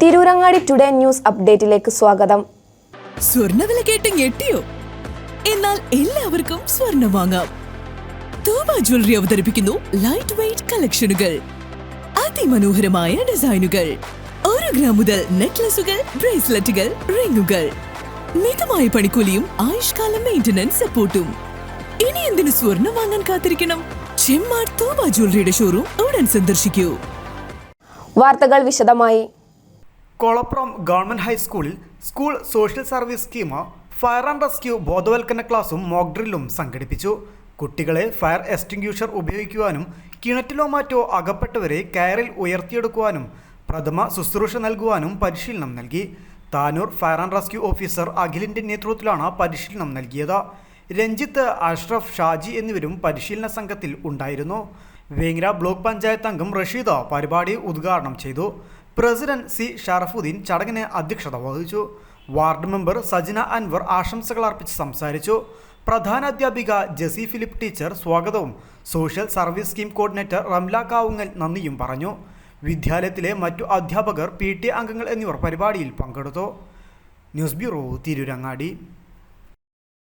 Tirurangadi today news അപ്ഡേറ്റിലേക്ക് സ്വാഗതം. സ്വർണ്ണവില കേട്ട് ഞെട്ടിയോ? എന്നാൽ എല്ലാവർക്കും സ്വർണ്ണം വാങ്ങാം. തോബ ജ്വല്ലറി അവതരിപ്പിക്കുന്നു ലൈറ്റ് വെയ്റ്റ് കളക്ഷനുകൾ, അതിമനോഹരമായ ഡിസൈനുകൾ, 1 ഗ്രാം മുതൽ നെക്ലസുകൾ, ബ്രേസ്ലെറ്റുകൾ, റിങ്ങുകൾ, മിതമായ പണിക്കൂലിയും ആയുഷ്കാല മെയിന്റനൻസ് സപ്പോർട്ടും. ഇനി എന്തിനു സ്വർണ്ണം വാങ്ങാൻ കാത്തിരിക്കണം? ചെമ്മാട് തോബ ജ്വല്ലറിയുടെ ഷോറൂം ഉടൻ സന്ദർശിക്കൂ. വാർത്തകൾ വിശദമായി. കൊളപ്രം ഗവൺമെന്റ് ഹൈസ്കൂളിൽ school social service scheme, fire and rescue ബോധവൽക്കരണ ക്ലാസും മോക്ക് ഡ്രില്ലും സംഘടിപ്പിച്ചു. കുട്ടികളെ ഫയർ എക്സ്റ്റിംഗ്വിഷർ ഉപയോഗിക്കുവാനും കിണറ്റിലോ മറ്റോ അകപ്പെട്ടവരെ കയറിൽ ഉയർത്തിയെടുക്കുവാനും പ്രഥമ ശുശ്രൂഷ നൽകുവാനും പരിശീലനം നൽകി. Tanur fire and rescue officer അഖിലിൻ്റെ നേതൃത്വത്തിലാണ് പരിശീലനം നൽകിയത്. രഞ്ജിത്ത്, അഷ്റഫ്, ഷാജി എന്നിവരും പരിശീലന സംഘത്തിൽ ഉണ്ടായിരുന്നു. വേങ്ങര ബ്ലോക്ക് പഞ്ചായത്ത് അംഗം റഷീദ പരിപാടി ഉദ്ഘാടനം ചെയ്തു. പ്രസിഡന്റ് സി ഷറഫുദ്ദീൻ ചടങ്ങിന് അധ്യക്ഷത വഹിച്ചു. വാർഡ് മെമ്പർ സജിന അൻവർ ആശംസകൾ അർപ്പിച്ച് സംസാരിച്ചു. പ്രധാനാധ്യാപിക ജെസി ഫിലിപ്പ് ടീച്ചർ സ്വാഗതവും social service scheme coordinator Ramla Kavungal നന്ദിയും പറഞ്ഞു. വിദ്യാലയത്തിലെ മറ്റു അധ്യാപകർ, PTA അംഗങ്ങൾ എന്നിവർ പരിപാടിയിൽ പങ്കെടുത്തു. News bureau, Tirurangadi.